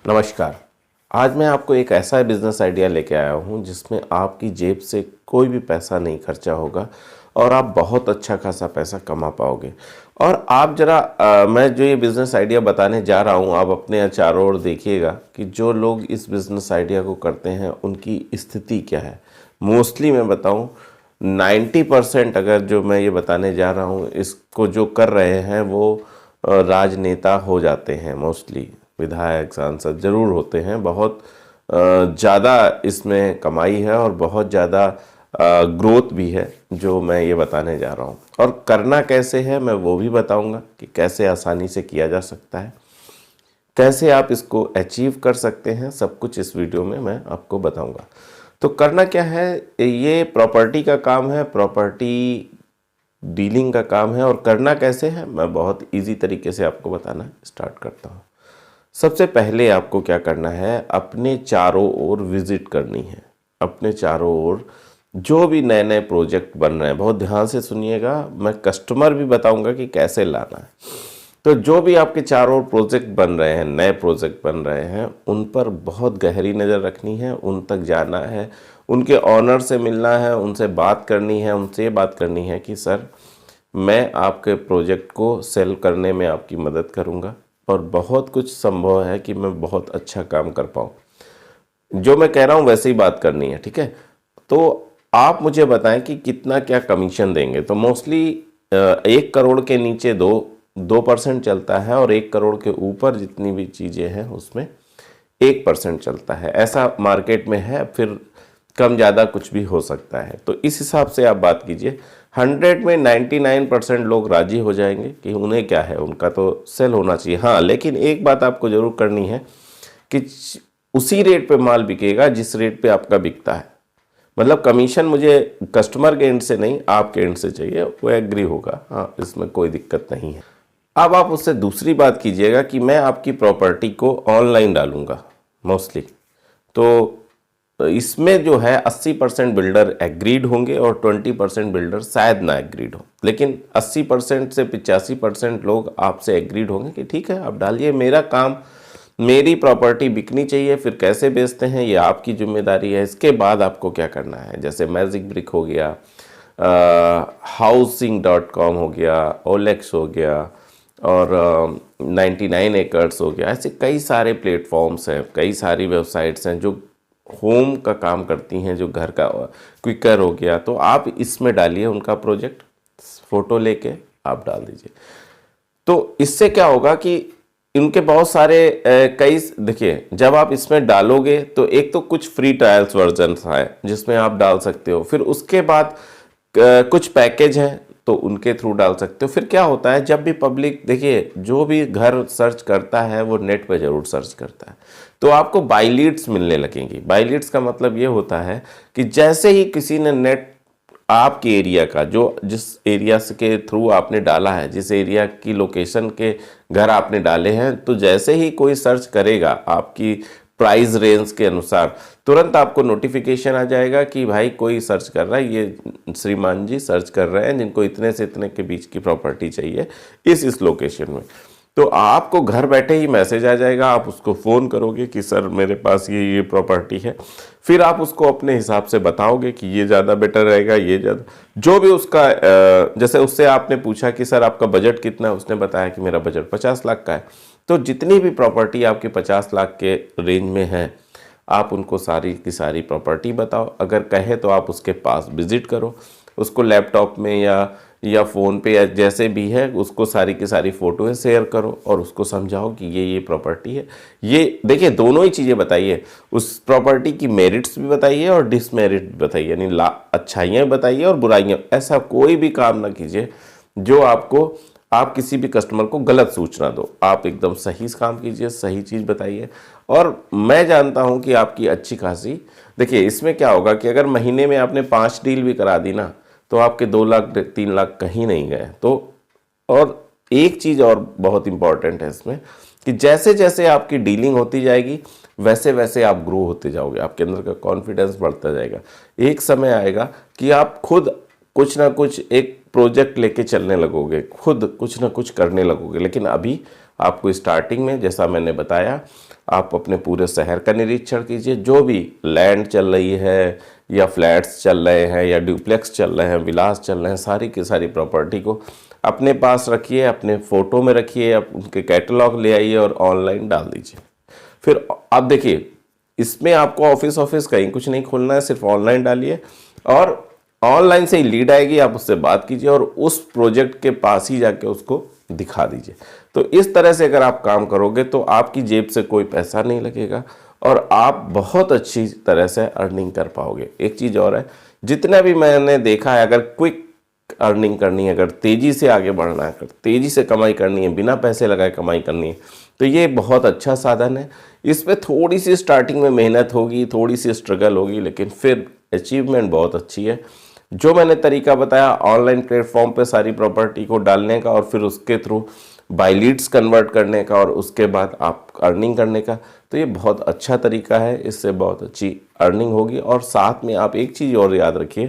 नमस्कार। आज मैं आपको एक ऐसा बिज़नेस आइडिया लेके आया हूँ जिसमें आपकी जेब से कोई भी पैसा नहीं खर्चा होगा और आप बहुत अच्छा खासा पैसा कमा पाओगे। और आप ज़रा मैं जो ये बिज़नेस आइडिया बताने जा रहा हूँ, आप अपने चारों ओर देखिएगा कि जो लोग इस बिज़नेस आइडिया को करते हैं उनकी स्थिति क्या है। मोस्टली मैं बताऊँ 90% अगर जो मैं ये बताने जा रहा हूँ इसको जो कर रहे हैं वो राजनेता हो जाते हैं। मोस्टली विधायक सांसद ज़रूर होते हैं। बहुत ज़्यादा इसमें कमाई है और बहुत ज़्यादा ग्रोथ भी है जो मैं ये बताने जा रहा हूँ। और करना कैसे है मैं वो भी बताऊँगा कि कैसे आसानी से किया जा सकता है, कैसे आप इसको अचीव कर सकते हैं। सब कुछ इस वीडियो में मैं आपको बताऊँगा। तो करना क्या है, ये प्रॉपर्टी का काम है, प्रॉपर्टी डीलिंग का काम है। और करना कैसे है मैं बहुत इजी तरीके से आपको बताना स्टार्ट करता हूँ। सबसे पहले आपको क्या करना है, अपने चारों ओर विजिट करनी है। अपने चारों ओर जो भी नए नए प्रोजेक्ट बन रहे हैं, बहुत ध्यान से सुनिएगा, मैं कस्टमर भी बताऊंगा कि कैसे लाना है। तो जो भी आपके चारों ओर प्रोजेक्ट बन रहे हैं, नए प्रोजेक्ट बन रहे हैं, उन पर बहुत गहरी नज़र रखनी है। उन तक जाना है, उनके ऑनर से मिलना है, उनसे बात करनी है। उनसे बात करनी है कि सर मैं आपके प्रोजेक्ट को सेल करने में आपकी मदद करूंगा और बहुत कुछ संभव है कि मैं बहुत अच्छा काम कर पाऊँ। जो मैं कह रहा हूँ वैसे ही बात करनी है, ठीक है। तो आप मुझे बताएं कि कितना क्या कमीशन देंगे। तो मोस्टली 1 करोड़ के नीचे 2% चलता है और 1 करोड़ के ऊपर जितनी भी चीज़ें हैं उसमें 1% चलता है। ऐसा मार्केट में है, फिर कम ज़्यादा कुछ भी हो सकता है। तो इस हिसाब से आप बात कीजिए। 100 में 99% लोग राजी हो जाएंगे कि उन्हें क्या है, उनका तो सेल होना चाहिए। हाँ, लेकिन एक बात आपको ज़रूर करनी है कि उसी रेट पे माल बिकेगा जिस रेट पे आपका बिकता है। मतलब कमीशन मुझे कस्टमर के एंड से नहीं, आपके एंड से चाहिए, वो एग्री होगा। हाँ, इसमें कोई दिक्कत नहीं है। अब आप उससे दूसरी बात कीजिएगा कि मैं आपकी प्रॉपर्टी को ऑनलाइन डालूंगा मोस्टली। तो इसमें जो है 80% बिल्डर एग्रीड होंगे और 20% बिल्डर शायद ना एग्रीड हो। लेकिन 80% से 85% लोग आपसे एग्रीड होंगे कि ठीक है आप डालिए, मेरा काम, मेरी प्रॉपर्टी बिकनी चाहिए। फिर कैसे बेचते हैं ये आपकी जिम्मेदारी है। इसके बाद आपको क्या करना है, जैसे मैजिक ब्रिक हो गया, housing.com हो गया, ओलेक्स हो गया और 99 एकर्स हो गया। ऐसे कई सारे प्लेटफॉर्म्स हैं, कई सारी वेबसाइट्स हैं जो होम का काम करती हैं, जो घर का। क्विकर हो गया, तो आप इसमें डालिए उनका प्रोजेक्ट, फ़ोटो लेके आप डाल दीजिए। तो इससे क्या होगा कि इनके बहुत सारे कई, देखिए जब आप इसमें डालोगे तो एक तो कुछ फ्री ट्रायल्स वर्जन है जिसमें आप डाल सकते हो। फिर उसके बाद कुछ पैकेज हैं तो उनके थ्रू डाल सकते हो। फिर क्या होता है, जब भी पब्लिक, देखिए जो भी घर सर्च करता है वो नेट पे ज़रूर सर्च करता है, तो आपको बाई लीड्स मिलने लगेंगी। बाई लीड्स का मतलब ये होता है कि जैसे ही किसी ने नेट आपके एरिया का, जो जिस एरिया के थ्रू आपने डाला है, जिस एरिया की लोकेशन के घर आपने डाले हैं, तो जैसे ही कोई सर्च करेगा आपकी प्राइस रेंज के अनुसार, तुरंत आपको नोटिफिकेशन आ जाएगा कि भाई कोई सर्च कर रहा है, ये श्रीमान जी सर्च कर रहे हैं जिनको इतने से इतने के बीच की प्रॉपर्टी चाहिए इस लोकेशन में। तो आपको घर बैठे ही मैसेज आ जाएगा, आप उसको फ़ोन करोगे कि सर मेरे पास ये प्रॉपर्टी है। फिर आप उसको अपने हिसाब से बताओगे कि ये ज़्यादा बेटर रहेगा, ये ज़्यादा, जो भी उसका जैसे उससे आपने पूछा कि सर आपका बजट कितना है, उसने बताया कि मेरा बजट 50 लाख का है। तो जितनी भी प्रॉपर्टी आपके 50 लाख के रेंज में है, आप उनको सारी की सारी प्रॉपर्टी बताओ। अगर कहे तो आप उसके पास विजिट करो, उसको लैपटॉप में या फ़ोन पे या जैसे भी है उसको सारी की सारी फ़ोटोएं शेयर करो और उसको समझाओ कि ये प्रॉपर्टी है। ये देखिए दोनों ही चीज़ें बताइए, उस प्रॉपर्टी की मेरिट्स भी बताइए और डिसमेरिट भी बताइए, यानी अच्छाइयाँ बताइए और बुराइयाँ। ऐसा कोई भी काम ना कीजिए जो आप किसी भी कस्टमर को गलत सूचना दो। आप एकदम सही काम कीजिए, सही चीज़ बताइए। और मैं जानता हूँ कि आपकी अच्छी खासी, देखिए इसमें क्या होगा कि अगर महीने में आपने 5 डील भी करा दी ना, तो आपके 2 लाख 3 लाख कहीं नहीं गए। तो और एक चीज़ और बहुत इंपॉर्टेंट है इसमें कि जैसे जैसे आपकी डीलिंग होती जाएगी वैसे वैसे आप ग्रो होते जाओगे, आपके अंदर का कॉन्फिडेंस बढ़ता जाएगा। एक समय आएगा कि आप खुद कुछ ना कुछ एक प्रोजेक्ट लेके चलने लगोगे, खुद कुछ ना कुछ करने लगोगे। लेकिन अभी आपको स्टार्टिंग में जैसा मैंने बताया, आप अपने पूरे शहर का निरीक्षण कीजिए। जो भी लैंड चल रही है या फ्लैट्स चल रहे हैं या डुप्लेक्स चल रहे हैं, विलास चल रहे हैं, सारी की सारी प्रॉपर्टी को अपने पास रखिए, अपने फ़ोटो में रखिए, आप उनके कैटलॉग ले आइए और ऑनलाइन डाल दीजिए। फिर आप देखिए, इसमें आपको ऑफिस कहीं कुछ नहीं खोलना है, सिर्फ ऑनलाइन डालिए और ऑनलाइन से ही लीड आएगी, आप उससे बात कीजिए और उस प्रोजेक्ट के पास ही जाके उसको दिखा दीजिए। तो इस तरह से अगर आप काम करोगे तो आपकी जेब से कोई पैसा नहीं लगेगा और आप बहुत अच्छी तरह से अर्निंग कर पाओगे। एक चीज़ और है, जितना भी मैंने देखा है, अगर क्विक अर्निंग करनी है, अगर तेज़ी से आगे बढ़ना है, अगर तेज़ी से कमाई करनी है, बिना पैसे लगाए कमाई करनी है, तो ये बहुत अच्छा साधन है। इस पर थोड़ी सी स्टार्टिंग में मेहनत होगी, थोड़ी सी स्ट्रगल होगी, लेकिन फिर अचीवमेंट बहुत अच्छी है। जो मैंने तरीका बताया ऑनलाइन प्लेटफॉर्म पे सारी प्रॉपर्टी को डालने का और फिर उसके थ्रू बाय लीड्स कन्वर्ट करने का और उसके बाद आप अर्निंग करने का, तो ये बहुत अच्छा तरीका है। इससे बहुत अच्छी अर्निंग होगी। और साथ में आप एक चीज़ और याद रखिए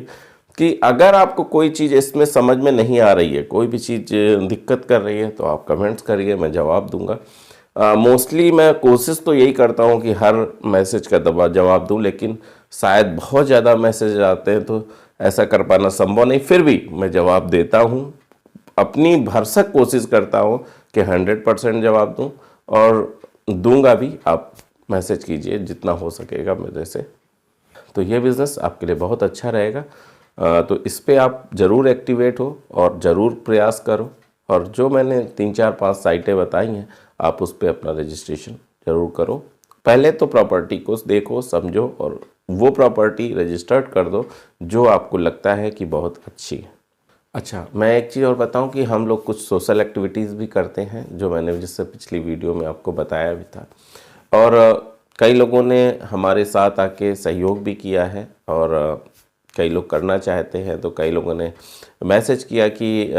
कि अगर आपको कोई चीज़ इसमें समझ में नहीं आ रही है, कोई भी चीज़ दिक्कत कर रही है, तो आप कमेंट्स करिए, मैं जवाब दूंगा। मोस्टली मैं कोशिश तो यही करता हूँ कि हर मैसेज का जवाब दूँ, लेकिन शायद बहुत ज़्यादा मैसेज आते हैं तो ऐसा कर पाना संभव नहीं, फिर भी मैं जवाब देता हूँ। अपनी भरसक कोशिश करता हूँ कि 100% जवाब दूँ और दूंगा भी। आप मैसेज कीजिए जितना हो सकेगा मेरे से। तो ये बिज़नेस आपके लिए बहुत अच्छा रहेगा। तो इस पे आप ज़रूर एक्टिवेट हो और ज़रूर प्रयास करो। और जो मैंने 3-4-5 साइटें बताई हैं, आप उस पर अपना रजिस्ट्रेशन ज़रूर करो। पहले तो प्रॉपर्टी को देखो, समझो और वो प्रॉपर्टी रजिस्टर्ड कर दो जो आपको लगता है कि बहुत अच्छी है। अच्छा, मैं एक चीज़ और बताऊं कि हम लोग कुछ सोशल एक्टिविटीज़ भी करते हैं, जो मैंने जिससे पिछली वीडियो में आपको बताया भी था। और कई लोगों ने हमारे साथ आके सहयोग भी किया है और कई लोग करना चाहते हैं। तो कई लोगों ने मैसेज किया कि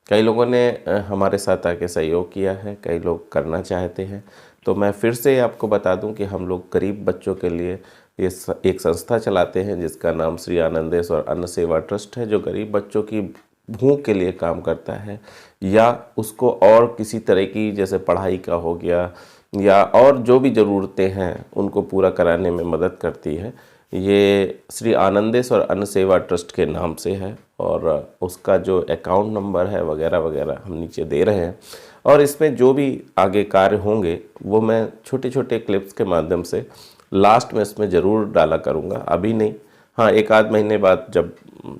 कई लोगों ने हमारे साथ आके सहयोग किया है, कई लोग करना चाहते हैं। तो मैं फिर से आपको बता दूं कि हम लोग गरीब बच्चों के लिए ये एक संस्था चलाते हैं जिसका नाम श्री आनंदेश्वर अन्न सेवा ट्रस्ट है, जो गरीब बच्चों की भूख के लिए काम करता है या उसको और किसी तरह की, जैसे पढ़ाई का हो गया या और जो भी ज़रूरतें हैं उनको पूरा कराने में मदद करती है। ये श्री आनंदेश्वर अन्न सेवा ट्रस्ट के नाम से है और उसका जो अकाउंट नंबर है वगैरह वगैरह हम नीचे दे रहे हैं। और इसमें जो भी आगे कार्य होंगे वो मैं छोटे छोटे क्लिप्स के माध्यम से लास्ट में इसमें ज़रूर डाला करूँगा, अभी नहीं। हाँ, 1-आध महीने बाद जब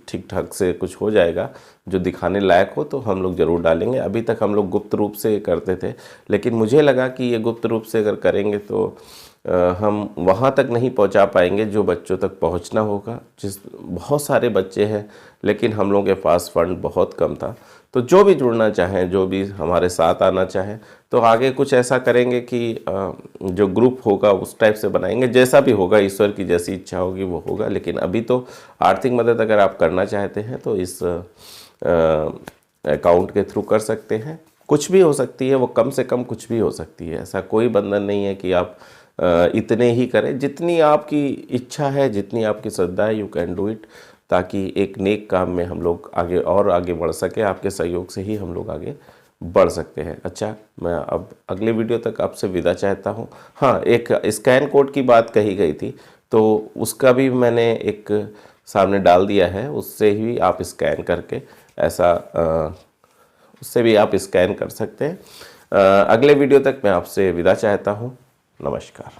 ठीक ठाक से कुछ हो जाएगा जो दिखाने लायक हो तो हम लोग ज़रूर डालेंगे। अभी तक हम लोग गुप्त रूप से करते थे, लेकिन मुझे लगा कि ये गुप्त रूप से अगर करेंगे तो हम वहाँ तक नहीं पहुँचा पाएंगे जो बच्चों तक पहुँचना होगा। बहुत सारे बच्चे हैं लेकिन हम लोगों के पास फंड बहुत कम था। तो जो भी जुड़ना चाहें, जो भी हमारे साथ आना चाहें, तो आगे कुछ ऐसा करेंगे कि जो ग्रुप होगा उस टाइप से बनाएंगे। जैसा भी होगा, ईश्वर की जैसी इच्छा होगी वो होगा। लेकिन अभी तो आर्थिक मदद अगर आप करना चाहते हैं तो इस अकाउंट के थ्रू कर सकते हैं। कुछ भी हो सकती है वो, कम से कम कुछ भी हो सकती है। ऐसा कोई बंधन नहीं है कि आप इतने ही करें। जितनी आपकी इच्छा है, जितनी आपकी श्रद्धा है, यू कैन डू इट, ताकि एक नेक काम में हम लोग आगे और आगे बढ़ सके। आपके सहयोग से ही हम लोग आगे बढ़ सकते हैं। अच्छा, मैं अब अगले वीडियो तक आपसे विदा चाहता हूँ। हाँ, एक स्कैन कोड की बात कही गई थी, तो उसका भी मैंने एक सामने डाल दिया है। उससे ही आप स्कैन करके ऐसा उससे भी आप स्कैन कर सकते हैं। अगले वीडियो तक मैं आपसे विदा चाहता हूँ। नमस्कार।